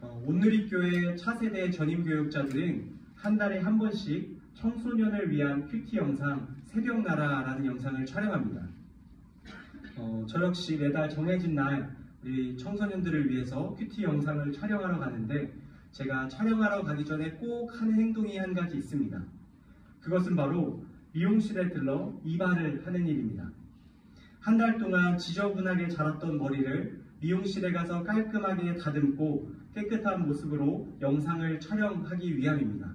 온누리교회 차세대 전임교육자들은 한 달에 한 번씩 청소년을 위한 큐티 영상 새벽나라라는 영상을 촬영합니다. 저 역시 매달 정해진 날 우리 청소년들을 위해서 큐티 영상을 촬영하러 가는데, 제가 촬영하러 가기 전에 꼭 하는 행동이 한 가지 있습니다. 그것은 바로 미용실에 들러 이발을 하는 일입니다. 한 달 동안 지저분하게 자랐던 머리를 미용실에 가서 깔끔하게 다듬고 깨끗한 모습으로 영상을 촬영하기 위함입니다.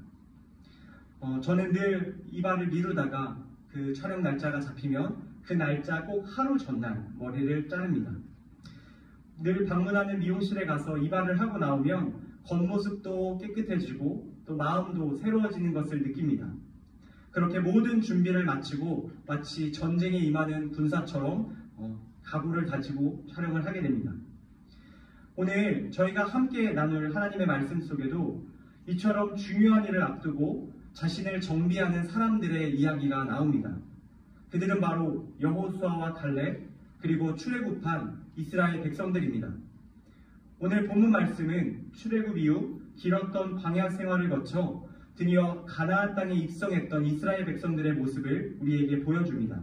저는 늘 이발을 미루다가 그 촬영 날짜가 잡히면 그 날짜 꼭 하루 전날 머리를 자릅니다. 늘 방문하는 미용실에 가서 이발을 하고 나오면 겉모습도 깨끗해지고 또 마음도 새로워지는 것을 느낍니다. 그렇게 모든 준비를 마치고 마치 전쟁에 임하는 군사처럼 각오를 다지고 촬영을 하게 됩니다. 오늘 저희가 함께 나눌 하나님의 말씀 속에도 이처럼 중요한 일을 앞두고 자신을 정비하는 사람들의 이야기가 나옵니다. 그들은 바로 여호수아와 갈렙, 그리고 출애굽한 이스라엘 백성들입니다. 오늘 본문 말씀은 출애굽 이후 길었던 광야 생활을 거쳐 드디어 가나안 땅에 입성했던 이스라엘 백성들의 모습을 우리에게 보여줍니다.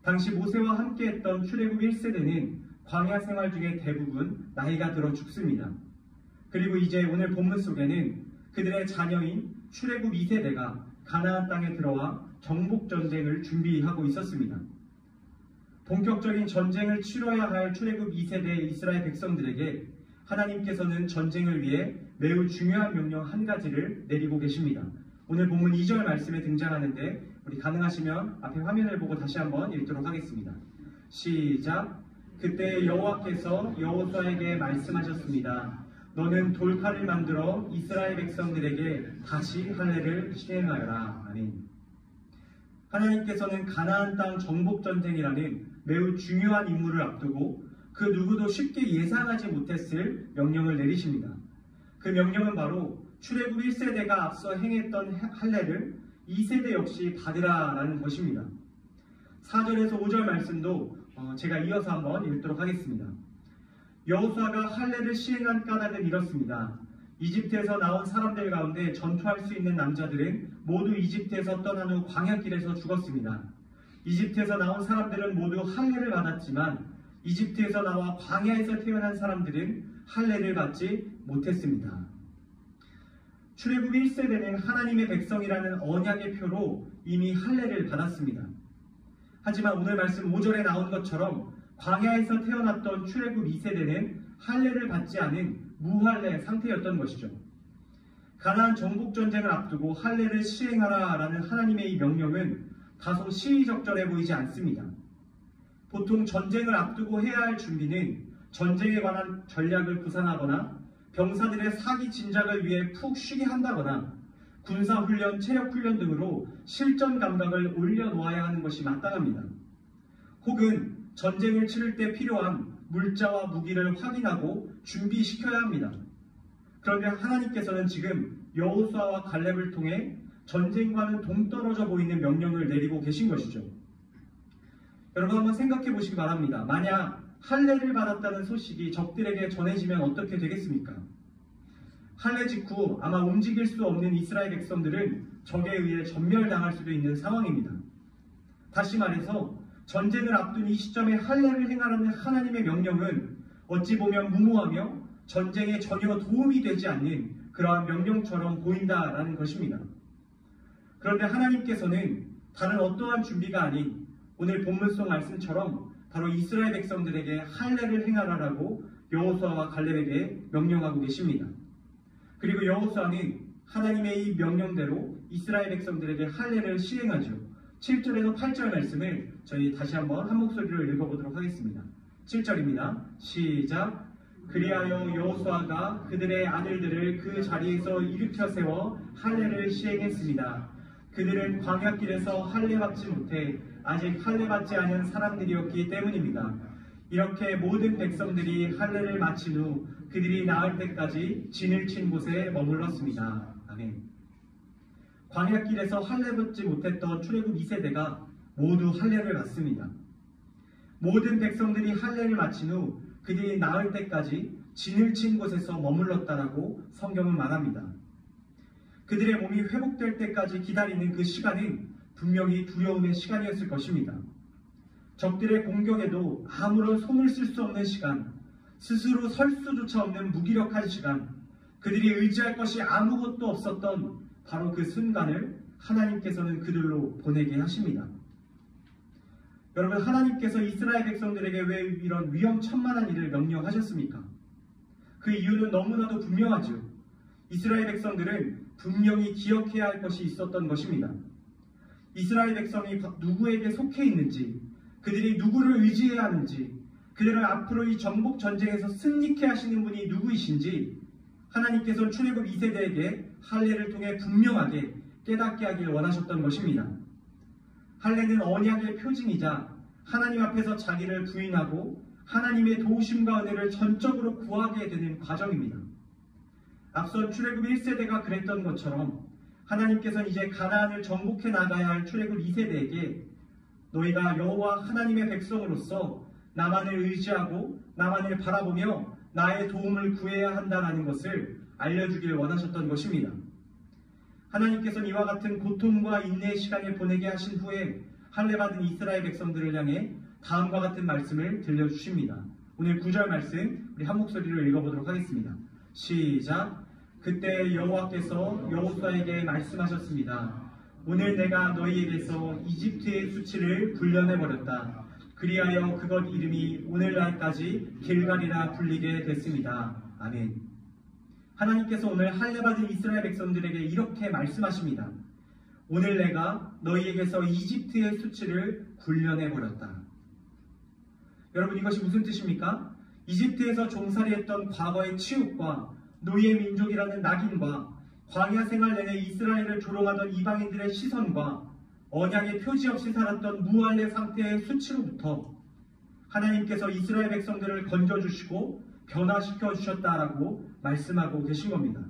당시 모세와 함께했던 출애굽 1세대는 광야 생활 중에 대부분 나이가 들어 죽습니다. 그리고 이제 오늘 본문 속에는 그들의 자녀인 출애굽 2세대가 가나안 땅에 들어와 정복 전쟁을 준비하고 있었습니다. 본격적인 전쟁을 치러야 할 출애굽 2세대 이스라엘 백성들에게 하나님께서는 전쟁을 위해 매우 중요한 명령 한 가지를 내리고 계십니다. 오늘 본문 2절 말씀에 등장하는데, 우리 가능하시면 앞에 화면을 보고 다시 한번 읽도록 하겠습니다. 시작! 그때 여호와께서 여호수아에게 말씀하셨습니다. 너는 돌칼을 만들어 이스라엘 백성들에게 다시 할례를 시행하여라. 아멘. 하나님께서는 가나안 땅 정복 전쟁이라는 매우 중요한 임무를 앞두고 그 누구도 쉽게 예상하지 못했을 명령을 내리십니다. 그 명령은 바로 출애굽 1세대가 앞서 행했던 할례를 2세대 역시 받으라라는 것입니다. 4절에서 5절 말씀도 제가 이어서 한번 읽도록 하겠습니다. 여호수아가 할례를 시행한 까닭은 이렇습니다. 이집트에서 나온 사람들 가운데 전투할 수 있는 남자들은 모두 이집트에서 떠난 후 광야길에서 죽었습니다. 이집트에서 나온 사람들은 모두 할례를 받았지만 이집트에서 나와 광야에서 태어난 사람들은 할례를 받지 못했습니다. 출애굽 1세대는 하나님의 백성이라는 언약의 표로 이미 할례를 받았습니다. 하지만 오늘 말씀 5절에 나온 것처럼 광야에서 태어났던 출애굽 2세대는 할례를 받지 않은 무할례 상태였던 것이죠. 가나안 정복 전쟁을 앞두고 할례를 시행하라라는 하나님의 이 명령은 다소 시의적절해 보이지 않습니다. 보통 전쟁을 앞두고 해야 할 준비는 전쟁에 관한 전략을 구상하거나 병사들의 사기 진작을 위해 푹 쉬게 한다거나 군사훈련, 체력훈련 등으로 실전 감각을 올려놓아야 하는 것이 마땅합니다. 혹은 전쟁을 치를 때 필요한 물자와 무기를 확인하고 준비시켜야 합니다. 그런데 하나님께서는 지금 여호수아와 갈렙을 통해 전쟁과는 동떨어져 보이는 명령을 내리고 계신 것이죠. 여러분 한번 생각해 보시기 바랍니다. 만약 할례를 받았다는 소식이 적들에게 전해지면 어떻게 되겠습니까? 할례 직후 아마 움직일 수 없는 이스라엘 백성들은 적에 의해 전멸당할 수도 있는 상황입니다. 다시 말해서 전쟁을 앞둔 이 시점에 할례를 행하라는 하나님의 명령은 어찌 보면 무모하며 전쟁에 전혀 도움이 되지 않는 그러한 명령처럼 보인다라는 것입니다. 그런데 하나님께서는 다른 어떠한 준비가 아닌 오늘 본문 속 말씀처럼 바로 이스라엘 백성들에게 할례를 행하라라고 여호수아와 갈렙에게 명령하고 계십니다. 그리고 여호수아는 하나님의 이 명령대로 이스라엘 백성들에게 할례를 시행하죠. 7절에서 8절 말씀을 저희 다시 한번 한 목소리로 읽어보도록 하겠습니다. 7절입니다. 시작! 그리하여 여호수아가 그들의 아들들을 그 자리에서 일으켜 세워 할례를 시행했습니다. 그들은 광야길에서 할례 받지 못해 아직 할례 받지 않은 사람들이었기 때문입니다. 이렇게 모든 백성들이 할례를 마친 후 그들이 나을 때까지 진을 친 곳에 머물렀습니다. 아멘. 광야길에서 할례 받지 못했던 출애굽 2세대가 모두 할례를 받습니다. 모든 백성들이 할례를 마친 후 그들이 나을 때까지 진을 친 곳에서 머물렀다라고 성경은 말합니다. 그들의 몸이 회복될 때까지 기다리는 그 시간은 분명히 두려움의 시간이었을 것입니다. 적들의 공격에도 아무런 손을 쓸 수 없는 시간, 스스로 설 수조차 없는 무기력한 시간, 그들이 의지할 것이 아무것도 없었던 바로 그 순간을 하나님께서는 그들로 보내게 하십니다. 여러분, 하나님께서 이스라엘 백성들에게 왜 이런 위험천만한 일을 명령하셨습니까? 그 이유는 너무나도 분명하죠. 이스라엘 백성들은 분명히 기억해야 할 것이 있었던 것입니다. 이스라엘 백성이 누구에게 속해 있는지, 그들이 누구를 의지해야 하는지, 그들을 앞으로 이 정복 전쟁에서 승리케 하시는 분이 누구이신지 하나님께서 출애굽 2세대에게 할례를 통해 분명하게 깨닫게 하길 원하셨던 것입니다. 할례는 언약의 표징이자 하나님 앞에서 자기를 부인하고 하나님의 도우심과 은혜를 전적으로 구하게 되는 과정입니다. 앞선 출애굽 1세대가 그랬던 것처럼 하나님께서는 이제 가나안을 정복해 나가야 할 출애굽 2세대에게 너희가 여호와 하나님의 백성으로서 나만을 의지하고 나만을 바라보며 나의 도움을 구해야 한다는 것을 알려주길 원하셨던 것입니다. 하나님께서는 이와 같은 고통과 인내의 시간을 보내게 하신 후에 할례받은 이스라엘 백성들을 향해 다음과 같은 말씀을 들려주십니다. 오늘 9절 말씀 우리 한 목소리로 읽어보도록 하겠습니다. 시작. 그때 여호와께서 여호수아에게 말씀하셨습니다. 오늘 내가 너희에게서 이집트의 수치를 불려내버렸다. 그리하여 그것 이름이 오늘날까지 길갈이라 불리게 됐습니다. 아멘. 하나님께서 오늘 할례받은 이스라엘 백성들에게 이렇게 말씀하십니다. 오늘 내가 너희에게서 이집트의 수치를 굴려내버렸다. 여러분, 이것이 무슨 뜻입니까? 이집트에서 종살이했던 과거의 치욕과 노예 민족이라는 낙인과 광야 생활 내내 이스라엘을 조롱하던 이방인들의 시선과 언약의 표지 없이 살았던 무할례 상태의 수치로부터 하나님께서 이스라엘 백성들을 건져주시고 변화시켜 주셨다라고 말씀하고 계신 겁니다.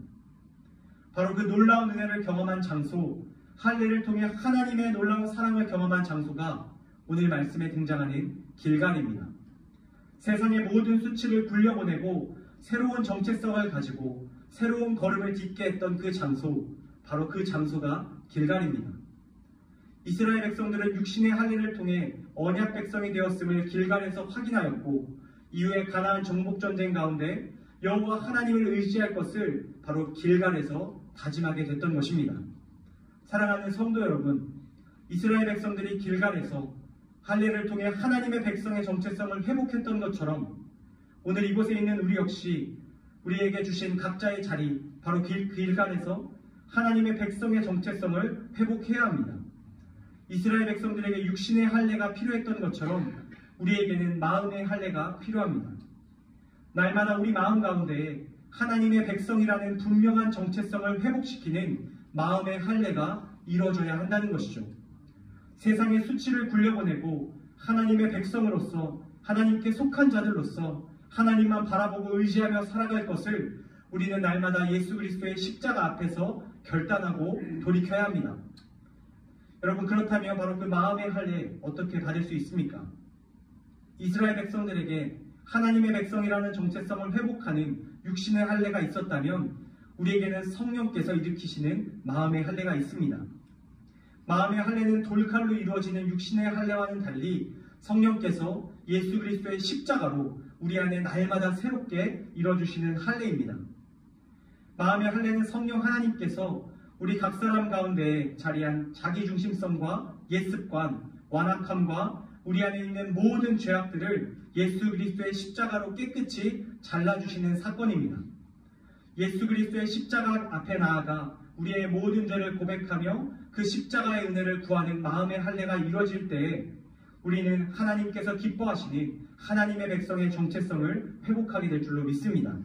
바로 그 놀라운 은혜를 경험한 장소, 할례를 통해 하나님의 놀라운 사랑을 경험한 장소가 오늘 말씀에 등장하는 길갈입니다. 세상의 모든 수치를 굴려보내고 새로운 정체성을 가지고 새로운 걸음을 딛게 했던 그 장소, 바로 그 장소가 길갈입니다. 이스라엘 백성들은 육신의 할례를 통해 언약 백성이 되었음을 길갈에서 확인하였고 이후에 가나안 정복전쟁 가운데 여호와 하나님을 의지할 것을 바로 길갈에서 다짐하게 됐던 것입니다. 사랑하는 성도 여러분, 이스라엘 백성들이 길갈에서 할례를 통해 하나님의 백성의 정체성을 회복했던 것처럼 오늘 이곳에 있는 우리 역시 우리에게 주신 각자의 자리, 바로 길갈에서 하나님의 백성의 정체성을 회복해야 합니다. 이스라엘 백성들에게 육신의 할례가 필요했던 것처럼 우리에게는 마음의 할례가 필요합니다. 날마다 우리 마음 가운데 하나님의 백성이라는 분명한 정체성을 회복시키는 마음의 할례가 이루어져야 한다는 것이죠. 세상의 수치를 굴려보내고 하나님의 백성으로서 하나님께 속한 자들로서 하나님만 바라보고 의지하며 살아갈 것을 우리는 날마다 예수 그리스도의 십자가 앞에서 결단하고 돌이켜야 합니다. 여러분, 그렇다면 바로 그 마음의 할례 어떻게 받을 수 있습니까? 이스라엘 백성들에게 하나님의 백성이라는 정체성을 회복하는 육신의 할례가 있었다면 우리에게는 성령께서 일으키시는 마음의 할례가 있습니다. 마음의 할례는 돌칼로 이루어지는 육신의 할례와는 달리 성령께서 예수 그리스도의 십자가로 우리 안에 날마다 새롭게 이뤄주시는 할례입니다. 마음의 할례는 성령 하나님께서 우리 각 사람 가운데 자리한 자기중심성과 옛습관, 완악함과 우리 안에 있는 모든 죄악들을 예수 그리스도의 십자가로 깨끗이 잘라주시는 사건입니다. 예수 그리스도의 십자가 앞에 나아가 우리의 모든 죄를 고백하며 그 십자가의 은혜를 구하는 마음의 할례가 이루어질 때에 우리는 하나님께서 기뻐하시는 하나님의 백성의 정체성을 회복하게 될 줄로 믿습니다.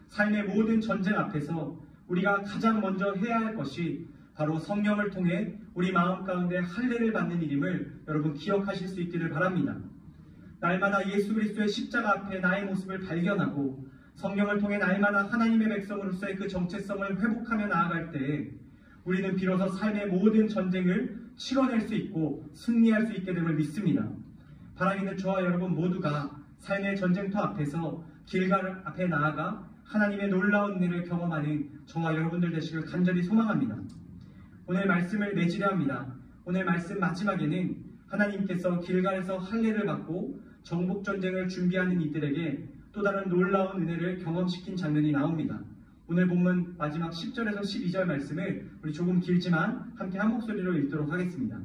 삶의 모든 전쟁 앞에서 우리가 가장 먼저 해야 할 것이 바로 성령을 통해 우리 마음 가운데 할례를 받는 일임을 여러분 기억하실 수 있기를 바랍니다. 날마다 예수 그리스도의 십자가 앞에 나의 모습을 발견하고 성령을 통해 날마다 하나님의 백성으로서의 그 정체성을 회복하며 나아갈 때에 우리는 비로소 삶의 모든 전쟁을 치러낼 수 있고 승리할 수 있게 됨을 믿습니다. 바라기는 저와 여러분 모두가 삶의 전쟁터 앞에서 길갈 앞에 나아가 하나님의 놀라운 은혜를 경험하는 저와 여러분들 되시길 간절히 소망합니다. 오늘 말씀을 맺으려 합니다. 오늘 말씀 마지막에는 하나님께서 길갈에서 할례를 받고 정복전쟁을 준비하는 이들에게 또 다른 놀라운 은혜를 경험시킨 장면이 나옵니다. 오늘 본문 마지막 10절에서 12절 말씀을 우리 조금 길지만 함께 한 목소리로 읽도록 하겠습니다.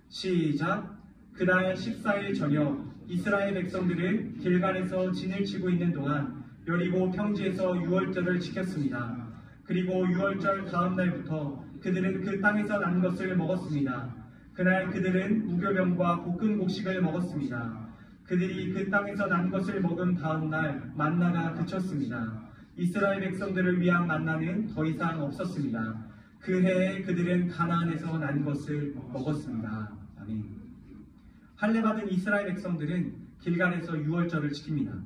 시작! 그날 14일 저녁 이스라엘 백성들은 길갈에서 진을 치고 있는 동안 여리고 평지에서 유월절을 지켰습니다. 그리고 유월절 다음 날부터 그들은 그 땅에서 난 것을 먹었습니다. 그날 그들은 무교병과 볶은 곡식을 먹었습니다. 그들이 그 땅에서 난 것을 먹은 다음 날 만나가 그쳤습니다. 이스라엘 백성들을 위한 만나는 더 이상 없었습니다. 그 해에 그들은 가나안에서 난 것을 먹었습니다. 아멘. 할례받은 이스라엘 백성들은 길갈에서 유월절을 지킵니다.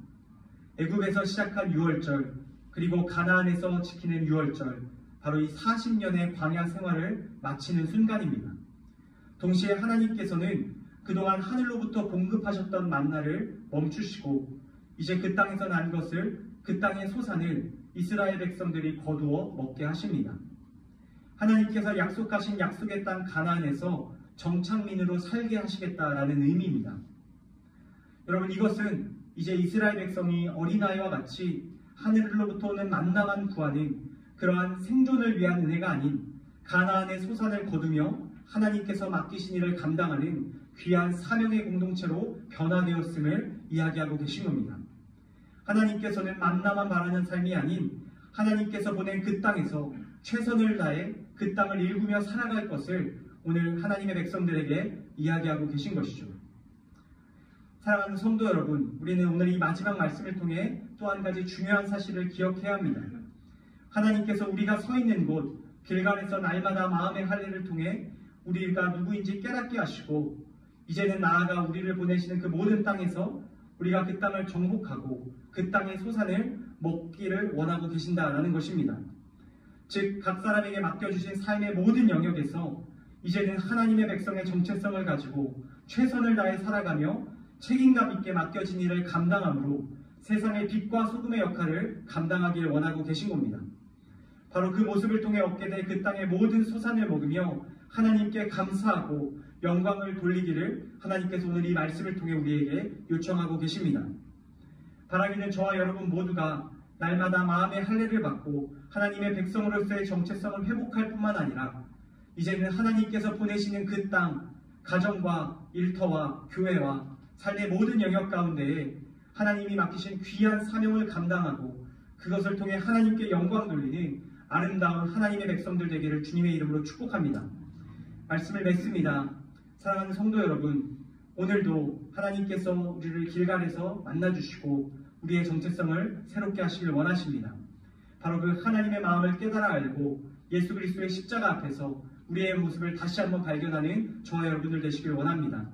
애굽에서 시작한 유월절 그리고 가나안에서 지키는 유월절, 바로 이 40년의 광야 생활을 마치는 순간입니다. 동시에 하나님께서는 그동안 하늘로부터 공급하셨던 만나를 멈추시고 이제 그 땅에서 난 것을, 그 땅의 소산을 이스라엘 백성들이 거두어 먹게 하십니다. 하나님께서 약속하신 약속의 땅 가나안에서 정착민으로 살게 하시겠다라는 의미입니다. 여러분, 이것은 이제 이스라엘 백성이 어린아이와 같이 하늘로부터 오는 만나만 구하는 그러한 생존을 위한 은혜가 아닌 가나안의 소산을 거두며 하나님께서 맡기신 일을 감당하는 귀한 사명의 공동체로 변화되었음을 이야기하고 계신 겁니다. 하나님께서는 만나만 바라는 삶이 아닌 하나님께서 보낸 그 땅에서 최선을 다해 그 땅을 일구며 살아갈 것을 오늘 하나님의 백성들에게 이야기하고 계신 것이죠. 사랑하는 성도 여러분, 우리는 오늘 이 마지막 말씀을 통해 또 한 가지 중요한 사실을 기억해야 합니다. 하나님께서 우리가 서 있는 곳 길갈에서 날마다 마음의 할례를 통해 우리가 누구인지 깨닫게 하시고 이제는 나아가 우리를 보내시는 그 모든 땅에서 우리가 그 땅을 정복하고 그 땅의 소산을 먹기를 원하고 계신다라는 것입니다. 즉, 각 사람에게 맡겨주신 삶의 모든 영역에서 이제는 하나님의 백성의 정체성을 가지고 최선을 다해 살아가며 책임감 있게 맡겨진 일을 감당함으로 세상의 빛과 소금의 역할을 감당하길 원하고 계신 겁니다. 바로 그 모습을 통해 얻게 될 그 땅의 모든 소산을 먹으며 하나님께 감사하고 영광을 돌리기를 하나님께서 오늘 이 말씀을 통해 우리에게 요청하고 계십니다. 바라기는 저와 여러분 모두가 날마다 마음의 할례를 받고 하나님의 백성으로서의 정체성을 회복할 뿐만 아니라 이제는 하나님께서 보내시는 그 땅, 가정과 일터와 교회와 삶의 모든 영역 가운데에 하나님이 맡기신 귀한 사명을 감당하고 그것을 통해 하나님께 영광 돌리는 아름다운 하나님의 백성들 되기를 주님의 이름으로 축복합니다. 말씀을 맺습니다. 사랑하는 성도 여러분, 오늘도 하나님께서 우리를 길갈에서 만나주시고 우리의 정체성을 새롭게 하시길 원하십니다. 바로 그 하나님의 마음을 깨달아 알고 예수 그리스도의 십자가 앞에서 우리의 모습을 다시 한번 발견하는 저와 여러분들 되시길 원합니다.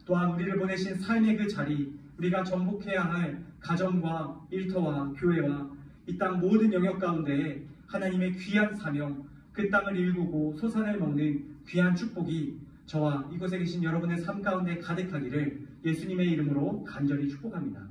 또한 우리를 보내신 삶의 그 자리, 우리가 정복해야 할 가정과 일터와 교회와 이 땅 모든 영역 가운데 하나님의 귀한 사명, 그 땅을 일구고 소산을 먹는 귀한 축복이 저와 이곳에 계신 여러분의 삶 가운데 가득하기를 예수님의 이름으로 간절히 축복합니다.